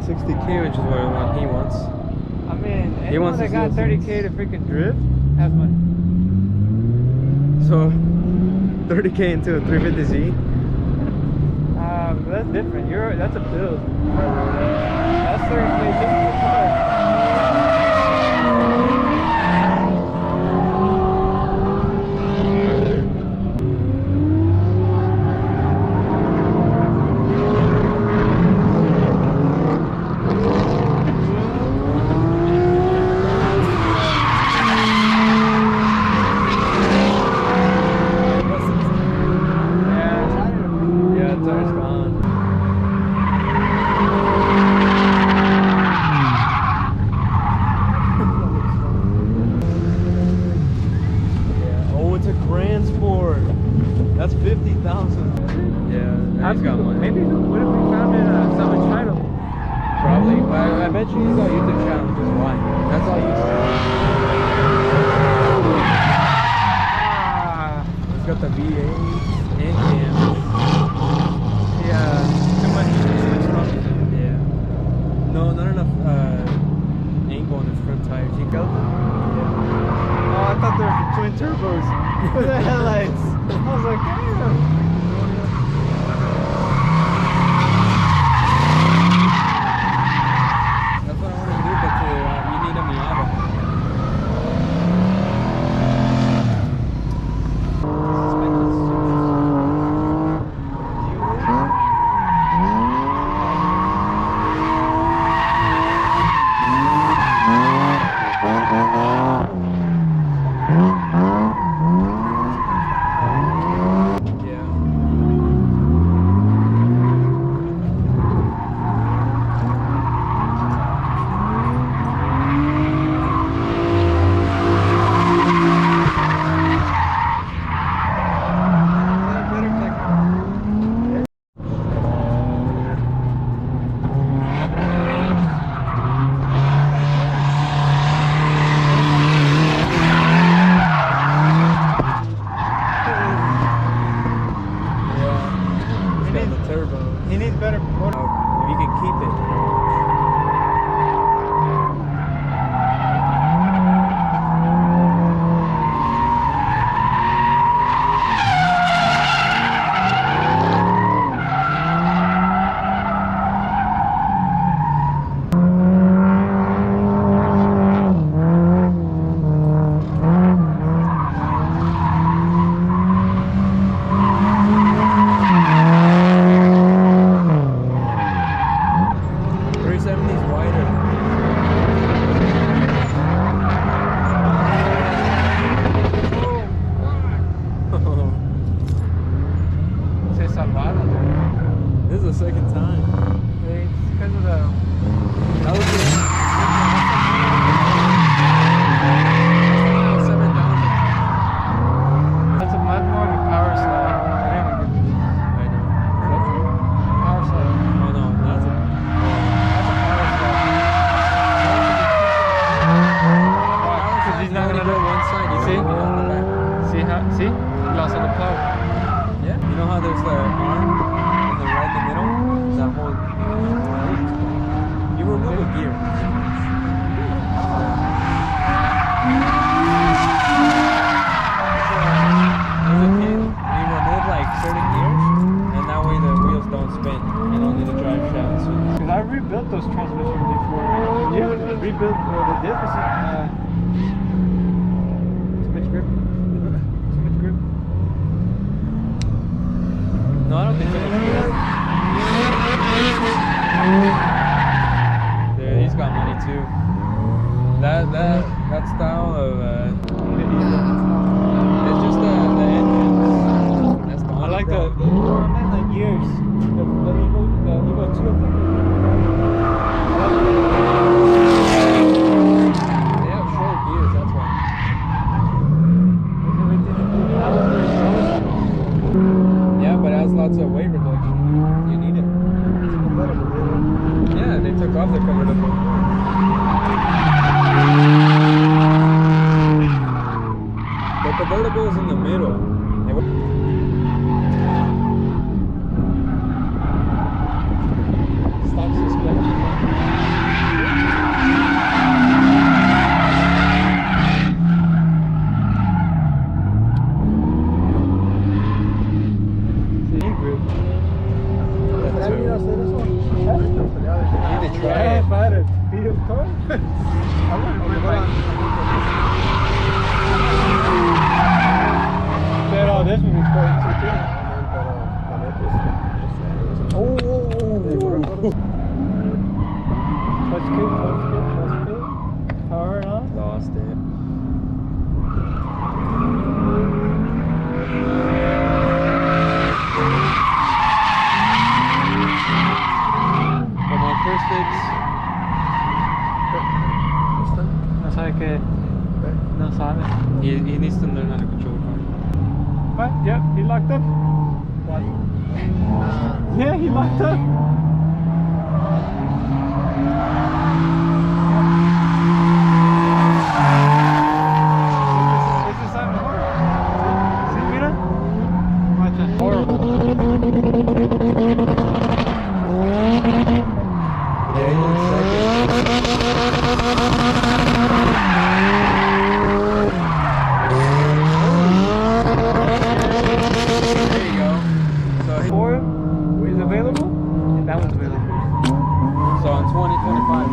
want 60K, which is what he wants. I mean, anyone that got 30K to freaking drift has money. So 30K into a 350Z. That's different. That's a build. That's 30K just for the car. That's 50,000. Yeah, he's got money. Maybe what if we found it someone's title? Probably. I bet you he's got YouTube channel, which is why. That's all you see. He's got the V8 and cam. Yeah, too much strong. Yeah. No, not enough angle on his front tires. You got them? Yeah. Oh, I thought they were twin turbos with the headlights. I was like, damn. That's what I want to do, but you need a Miata. He needs better motor. If you can keep it. This is the second time. It's because of the... That was the... 7,000. That's a much more of a power slide. I know. That's it. Power slide. Oh no, that's a... That's a power slide. Because he's not going to go one side. See? See how? See? He lost on the plow. Yeah. You know how there's the arm and the right in the middle? That whole... You remove a gear. There's a pin. You remove like certain gears, and that way the wheels don't spin and only the drive shaft swings. Because I rebuilt those transmissions before. Yeah, I rebuilt the deficit. Too much grip. Too much grip. No, I don't think so. Dude, he's got money too. That style of it's just the engine. That's the I like the gears. The Evo 2 of them. They have short gears, that's why. Yeah, but it has lots of weight reduction. You need it. Yeah, they took off the convertible. The convertible is in the middle. Stock suspension. Touch kit. Power on. Lost it. Como acoustics. No sabe que. No sabe. He needs to learn how to control the car. What? Yep, he locked up. What? Yeah, he locked up. This is something horrible. See, mira? Watch it. Horrible. Yeah, he looks second. There you go. So 4 is available, and that one's available. So in 2025.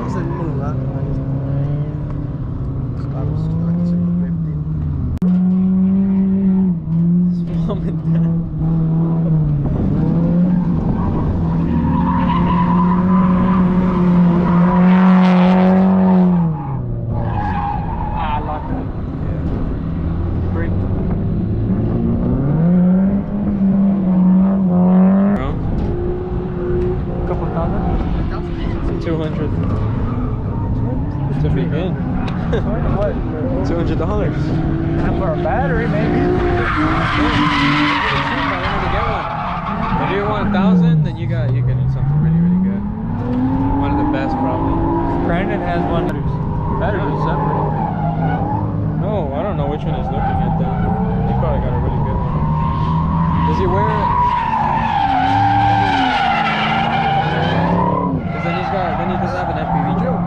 Es el mismo lugar, los carros están haciendo drifting. Mom and dad. Locked up. Break. Couple thousand. 200 to begin. What? $200. And for a battery, maybe. If you want 1,000, then you can do something really, really good. One of the best, probably. Brandon has one. Batteries are separate. No, I don't know which one he's looking at though. He probably got a really good one. Does he wear it? Because then he doesn't have an FPV joke.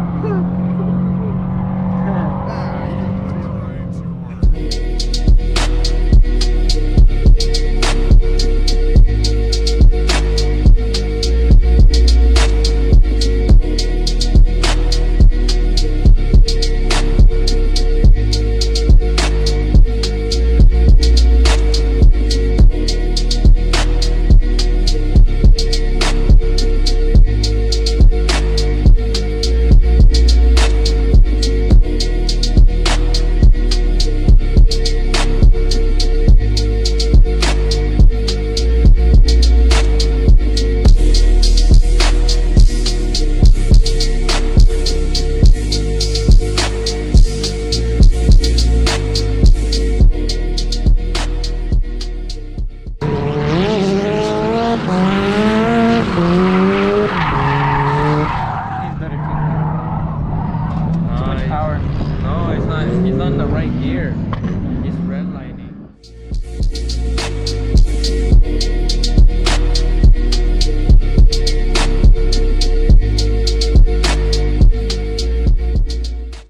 He's on the right gear.